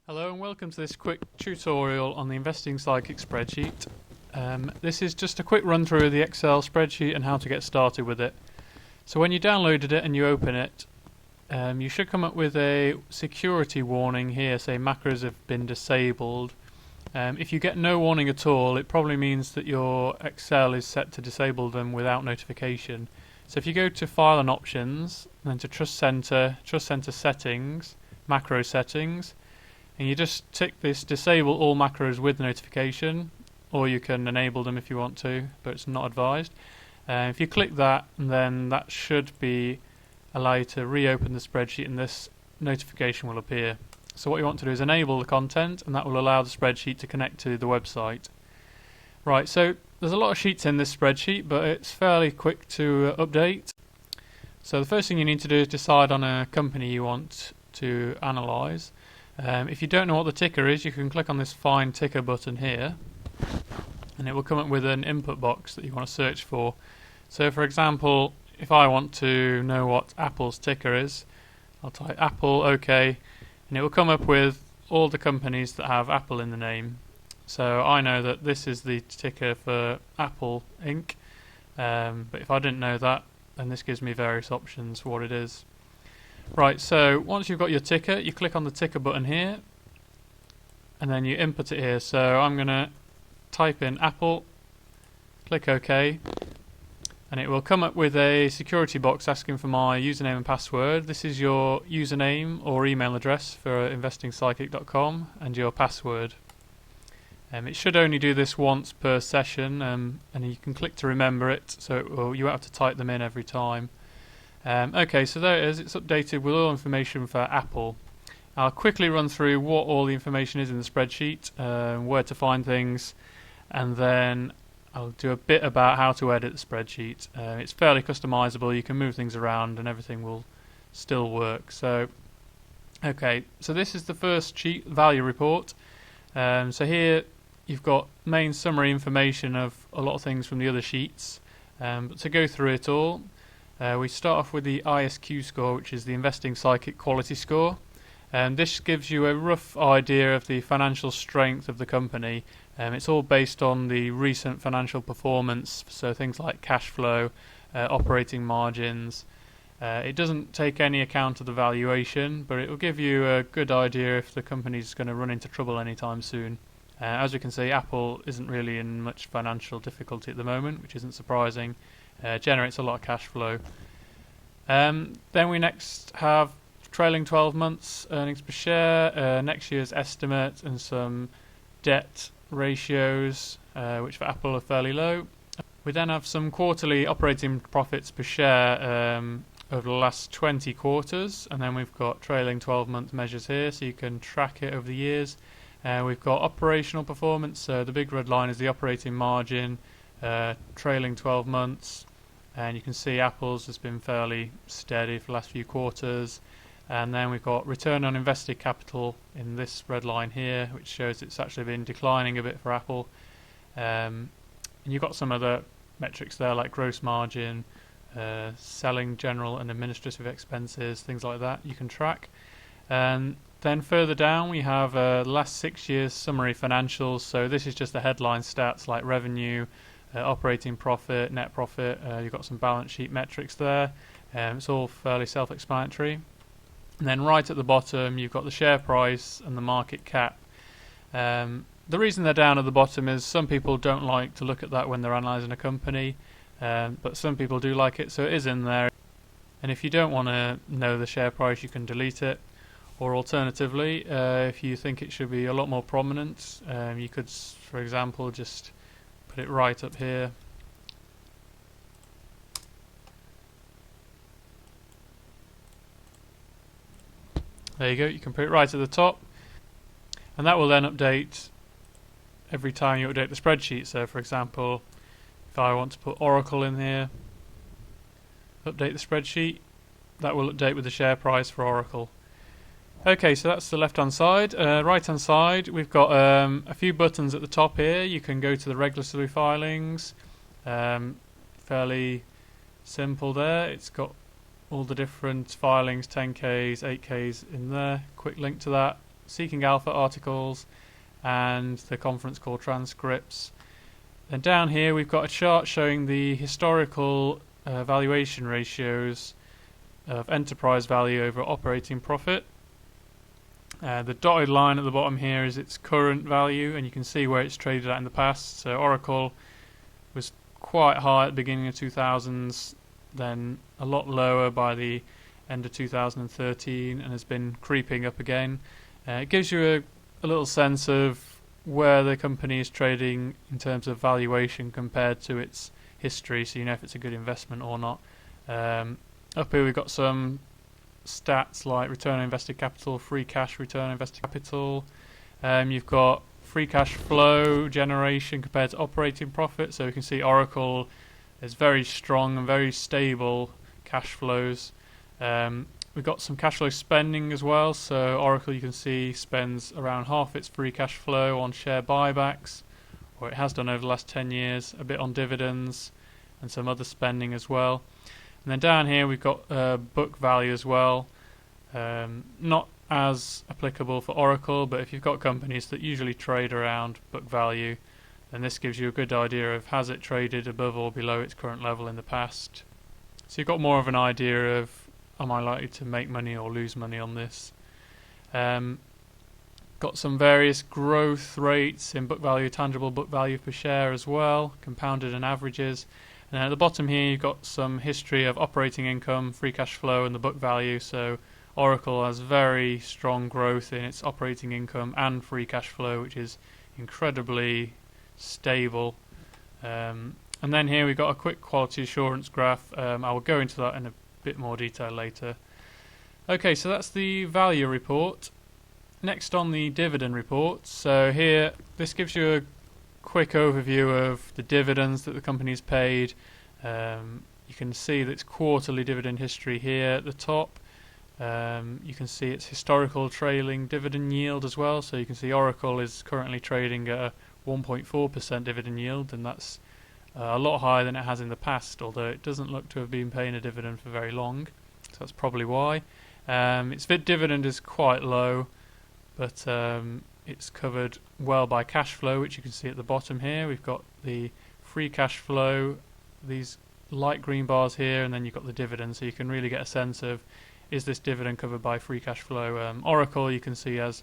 Hello and welcome to this quick tutorial on the Investing Sidekick spreadsheet. This is just a quick run through of the Excel spreadsheet and how to get started with it. So when you downloaded it and you open it, you should come up with a security warning here, say macros have been disabled. If you get no warning at all, it probably means that your Excel is set to disable them without notification. So if you go to File and Options, then to Trust Center Settings, Macro Settings, and you just tick this disable all macros with notification, or you can enable them if you want to, but it's not advised. If you click that, then that should allow you to reopen the spreadsheet and this notification will appear. So what you want to do is enable the content, and that will allow the spreadsheet to connect to the website. Right, so there's a lot of sheets in this spreadsheet, but it's fairly quick to update. So the first thing you need to do is decide on a company you want to analyse. If you don't know what the ticker is, you can click on this Find Ticker button here, and it will come up with an input box that you want to search for. So for example, if I want to know what Apple's ticker is, I'll type Apple, OK, and it will come up with all the companies that have Apple in the name. So I know that this is the ticker for Apple Inc. But if I didn't know that, then this gives me various options for what it is. Right, so once you've got your ticker, you click on the ticker button here, and then you input it here. So I'm going to type in Apple, click OK, and it will come up with a security box asking for my username and password. This is your username or email address for investingsidekick.com and your password. It should only do this once per session, and you can click to remember it, so you won't have to type them in every time. Okay, so there it is. It's updated with all information for Apple. I'll quickly run through what all the information is in the spreadsheet, where to find things, and then I'll do a bit about how to edit the spreadsheet. It's fairly customizable. You can move things around and everything will still work. So, okay, so this is the first sheet, value report. So here you've got main summary information of a lot of things from the other sheets. But to go through it all, we start off with the ISQ score, which is the Investing Sidekick Quality Score. This gives you a rough idea of the financial strength of the company. It's all based on the recent financial performance, so things like cash flow, operating margins. It doesn't take any account of the valuation, but it will give you a good idea if the company's going to run into trouble anytime soon. As we can see, Apple isn't really in much financial difficulty at the moment, which isn't surprising. Generates a lot of cash flow. Then we next have trailing 12 months earnings per share, next year's estimate, and some debt ratios, which for Apple are fairly low. We then have some quarterly operating profits per share over the last 20 quarters, and then we've got trailing 12-month measures here, so you can track it over the years. We've got operational performance, so the big red line is the operating margin, trailing 12 months. And you can see Apple's has been fairly steady for the last few quarters. And then we've got return on invested capital in this red line here, which shows it's actually been declining a bit for Apple. And you've got some other metrics there like gross margin, selling general and administrative expenses, things like that you can track. And then further down we have the last 6 years summary financials. So this is just the headline stats like revenue, operating profit, net profit. You've got some balance sheet metrics there. It's all fairly self-explanatory. And then right at the bottom you've got the share price and the market cap. The reason they're down at the bottom is some people don't like to look at that when they're analysing a company, but some people do like it, so it is in there. And if you don't want to know the share price, you can delete it. Or alternatively, if you think it should be a lot more prominent, you could, for example, just put it right up here. There you go, you can put it right at the top, and that will then update every time you update the spreadsheet. So for example, if I want to put Oracle in here, update the spreadsheet, that will update with the share price for Oracle. Okay, so that's the left hand side. Right hand side, we've got a few buttons at the top here. You can go to the regulatory filings. Fairly simple there. It's got all the different filings, 10Ks, 8Ks in there. Quick link to that. Seeking Alpha articles and the conference call transcripts. Then down here we've got a chart showing the historical valuation ratios of enterprise value over operating profit. The dotted line at the bottom here is its current value, and you can see where it's traded at in the past. So Oracle was quite high at the beginning of 2000s, then a lot lower by the end of 2013, and has been creeping up again. It gives you a little sense of where the company is trading in terms of valuation compared to its history, so you know if it's a good investment or not. Up here we've got some stats like return on invested capital, free cash return on invested capital. You've got free cash flow generation compared to operating profit, so you can see Oracle is very strong and very stable cash flows. We've got some cash flow spending as well, so Oracle, you can see, spends around half its free cash flow on share buybacks, or it has done over the last 10 years, a bit on dividends and some other spending as well. And then down here we've got book value as well. Not as applicable for Oracle, but if you've got companies that usually trade around book value, then this gives you a good idea of has it traded above or below its current level in the past. So you've got more of an idea of am I likely to make money or lose money on this. Got some various growth rates in book value, tangible book value per share as well, compounded and averages. And then at the bottom here you've got some history of operating income, free cash flow and the book value. So Oracle has very strong growth in its operating income and free cash flow, which is incredibly stable. And then here we've got a quick quality assurance graph. I will go into that in a bit more detail later. Okay, so that's the value report. Next on the dividend report. So here, this gives you a quick overview of the dividends that the company's paid. You can see that its quarterly dividend history here at the top. You can see its historical trailing dividend yield as well. So you can see Oracle is currently trading at a 1.4% dividend yield, and that's a lot higher than it has in the past, although it doesn't look to have been paying a dividend for very long. So that's probably why. Its dividend is quite low, but it's covered well by cash flow, which you can see at the bottom here. We've got the free cash flow, these light green bars here, and then you've got the dividend, so you can really get a sense of is this dividend covered by free cash flow. Oracle, you can see, has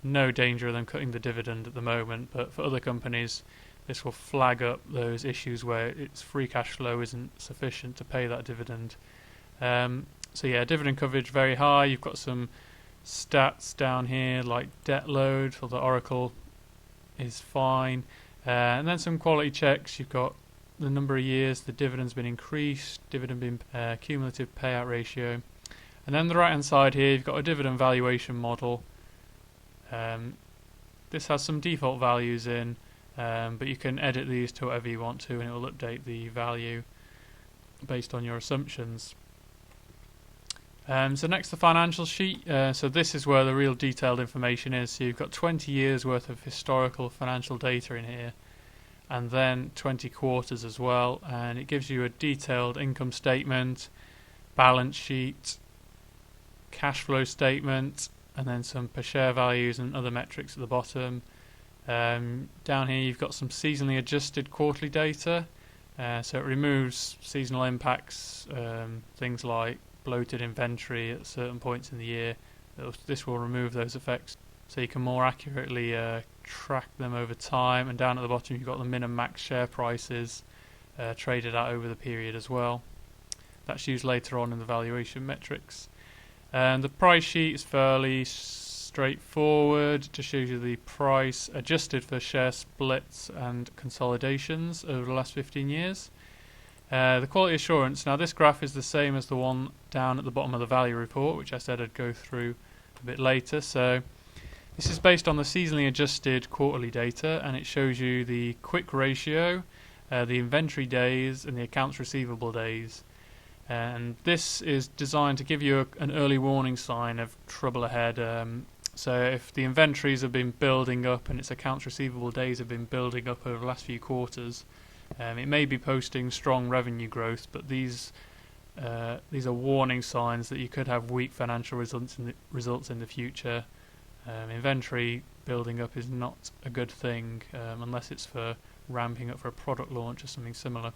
no danger of them cutting the dividend at the moment, but for other companies this will flag up those issues where its free cash flow isn't sufficient to pay that dividend. So yeah, dividend coverage very high. You've got some stats down here like debt load, although Oracle is fine. And then some quality checks. You've got the number of years the dividend's been increased, dividend been cumulative payout ratio. And then the right hand side here you've got a dividend valuation model. This has some default values in, but you can edit these to whatever you want to and it will update the value based on your assumptions. So next the financial sheet. So this is where the real detailed information is. So you've got 20 years worth of historical financial data in here and then 20 quarters as well, and it gives you a detailed income statement, balance sheet, cash flow statement, and then some per share values and other metrics at the bottom. Down here you've got some seasonally adjusted quarterly data, so it removes seasonal impacts, things like bloated inventory at certain points in the year. This will remove those effects so you can more accurately track them over time. And down at the bottom you've got the min and max share prices traded out over the period as well. That's used later on in the valuation metrics. And the price sheet is fairly straightforward. It just shows you the price adjusted for share splits and consolidations over the last 15 years. The quality assurance, now this graph is the same as the one down at the bottom of the value report, which I said I'd go through a bit later. So this is based on the seasonally adjusted quarterly data, and it shows you the quick ratio, the inventory days and the accounts receivable days. And this is designed to give you an early warning sign of trouble ahead. So if the inventories have been building up and its accounts receivable days have been building up over the last few quarters, it may be posting strong revenue growth, but these are warning signs that you could have weak financial results in the future. Inventory building up is not a good thing unless it's for ramping up for a product launch or something similar.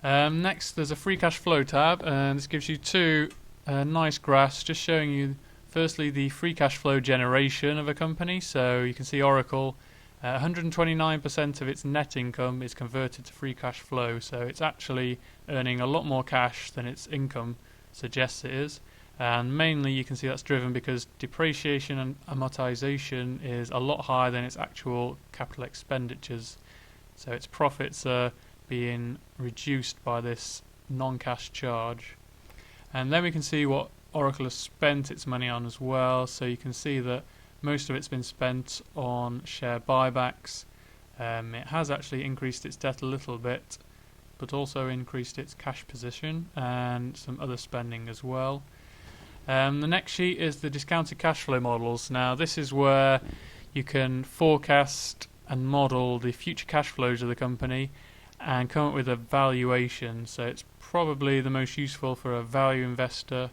Next, there's a free cash flow tab, and this gives you two nice graphs just showing you firstly the free cash flow generation of a company. So you can see Oracle, 129% of its net income is converted to free cash flow, so it's actually earning a lot more cash than its income suggests it is. And mainly you can see that's driven because depreciation and amortization is a lot higher than its actual capital expenditures, so its profits are being reduced by this non-cash charge. And then we can see what Oracle has spent its money on as well, so you can see that most of it's been spent on share buybacks. It has actually increased its debt a little bit, but also increased its cash position and some other spending as well. The next sheet is the discounted cash flow models. Now this is where you can forecast and model the future cash flows of the company and come up with a valuation, so it's probably the most useful for a value investor.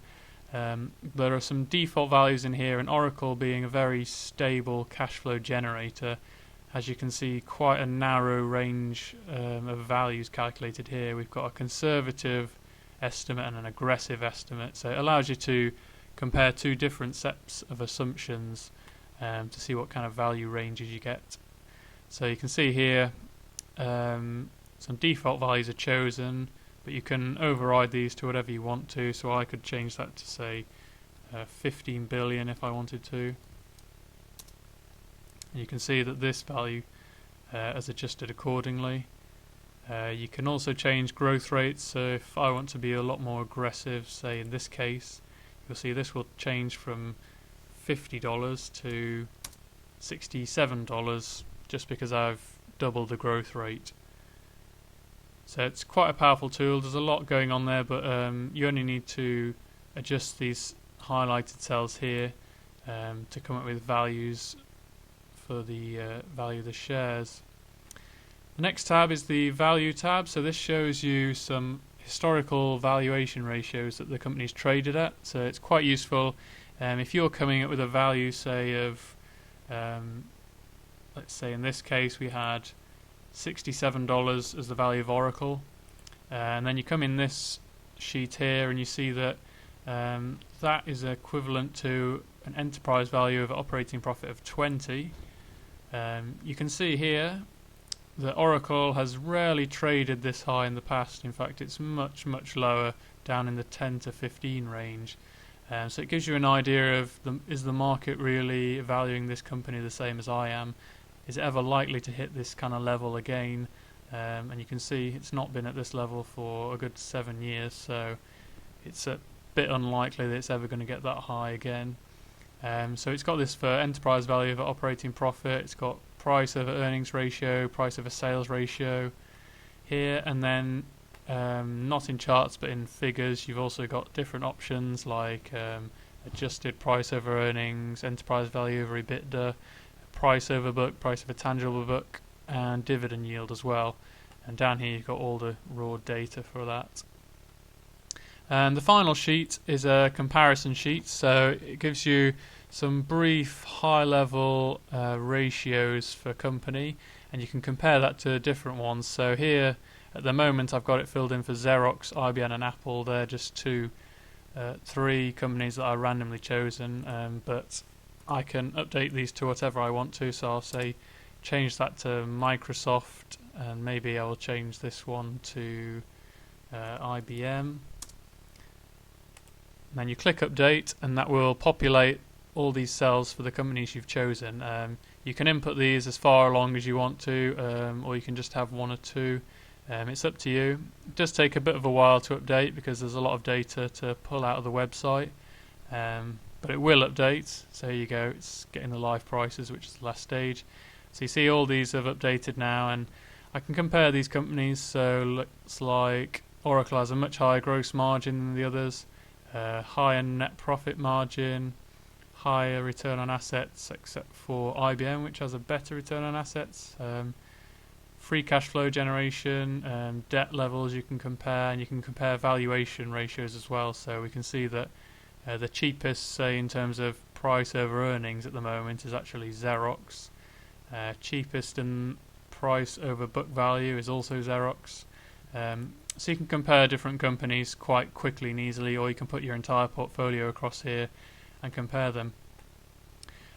There are some default values in here, and Oracle being a very stable cash flow generator, as you can see quite a narrow range of values calculated here. We've got a conservative estimate and an aggressive estimate, so it allows you to compare two different sets of assumptions to see what kind of value ranges you get. So you can see here some default values are chosen, but you can override these to whatever you want to, so I could change that to say 15 billion if I wanted to. And you can see that this value is adjusted accordingly. You can also change growth rates, so if I want to be a lot more aggressive, say in this case, you'll see this will change from $50 to $67 just because I've doubled the growth rate. So it's quite a powerful tool. There's a lot going on there, but you only need to adjust these highlighted cells here to come up with values for the value of the shares. The next tab is the value tab, so this shows you some historical valuation ratios that the company's traded at, so it's quite useful if you're coming up with a value, say of let's say in this case we had $67 as the value of Oracle, and then you come in this sheet here and you see that that is equivalent to an enterprise value of operating profit of 20. You can see here that Oracle has rarely traded this high in the past. In fact, it's much lower, down in the 10 to 15 range. So it gives you an idea of is the market really valuing this company the same as I am? Is it ever likely to hit this kind of level again? And you can see it's not been at this level for a good 7 years, so it's a bit unlikely that it's ever going to get that high again. So it's got this for enterprise value of operating profit, it's got price over earnings ratio, price over sales ratio here, and then not in charts but in figures you've also got different options like adjusted price over earnings, enterprise value over EBITDA, price over book, price over tangible book, and dividend yield as well. And down here you've got all the raw data for that. And the final sheet is a comparison sheet, so it gives you some brief high-level ratios for a company, and you can compare that to different ones. So here at the moment I've got it filled in for Xerox, IBM and Apple. They're just three companies that are randomly chosen, but I can update these to whatever I want to, so I'll say change that to Microsoft, and maybe I will change this one to IBM. And then you click update and that will populate all these cells for the companies you've chosen. You can input these as far along as you want to, or you can just have one or two. It's up to you. It does take a bit of a while to update because there's a lot of data to pull out of the website, but it will update. So here you go, it's getting the live prices, which is the last stage. So you see all these have updated now, and I can compare these companies. So looks like Oracle has a much higher gross margin than the others, higher net profit margin, higher return on assets, except for IBM, which has a better return on assets. Free cash flow generation, debt levels you can compare, and you can compare valuation ratios as well. So we can see that the cheapest, say in terms of price over earnings at the moment is actually Xerox. Cheapest in price over book value is also Xerox. So you can compare different companies quite quickly and easily, or you can put your entire portfolio across here and compare them.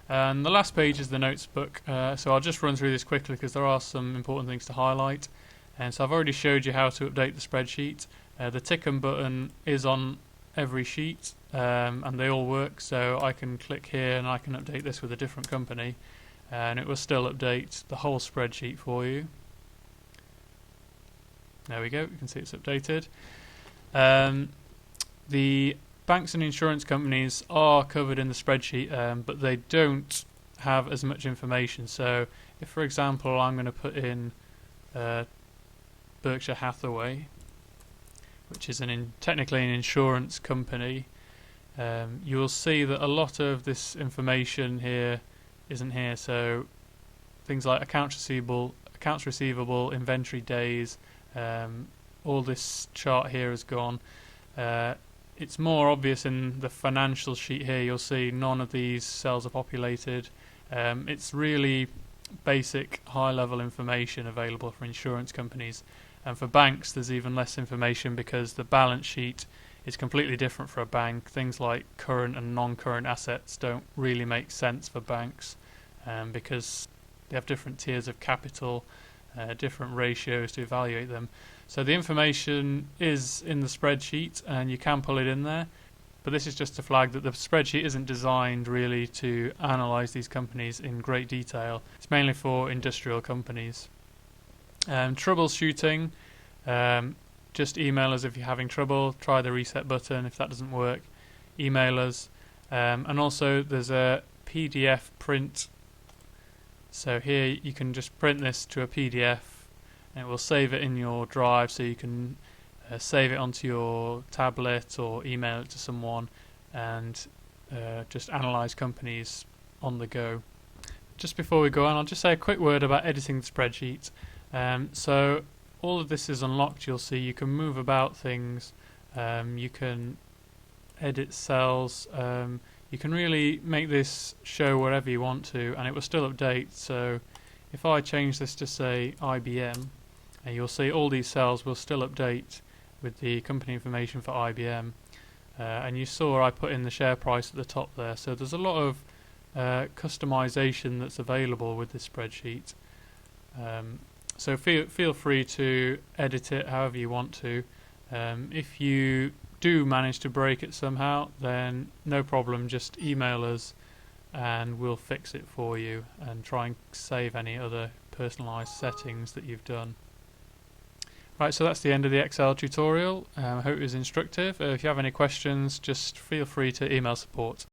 And the last page is the notes book, so I'll just run through this quickly because there are some important things to highlight. And so I've already showed you how to update the spreadsheet. The tick and button is on every sheet, and they all work, so I can click here and I can update this with a different company, and it will still update the whole spreadsheet for you. There we go, you can see it's updated. The banks and insurance companies are covered in the spreadsheet, but they don't have as much information. So if, for example, I'm going to put in Berkshire Hathaway, which is technically an insurance company, you will see that a lot of this information here isn't here. So things like accounts receivable, inventory days, all this chart here has gone. It's more obvious in the financial sheet here. You'll see none of these cells are populated. It's really basic high-level information available for insurance companies, and for banks there's even less information because the balance sheet is completely different for a bank. Things like current and non-current assets don't really make sense for banks, because they have different tiers of capital, different ratios to evaluate them. So the information is in the spreadsheet and you can pull it in there, but this is just to flag that the spreadsheet isn't designed really to analyse these companies in great detail. It's mainly for industrial companies. Troubleshooting, just email us if you're having trouble. Try the reset button. If that doesn't work, email us. And also there's a PDF print. So here you can just print this to a PDF and it will save it in your drive, so you can save it onto your tablet or email it to someone and just analyse companies on the go. Just before we go on, I'll just say a quick word about editing the spreadsheet. So all of this is unlocked. You'll see you can move about things, you can edit cells, you can really make this show wherever you want to, and it will still update. So if I change this to say IBM, and you'll see all these cells will still update with the company information for IBM. And you saw I put in the share price at the top there. So there's a lot of customization that's available with this spreadsheet. So feel free to edit it however you want to. If you do manage to break it somehow, then no problem, just email us and we'll fix it for you and try and save any other personalized settings that you've done. Right, so that's the end of the Excel tutorial. I hope it was instructive. If you have any questions, just feel free to email support.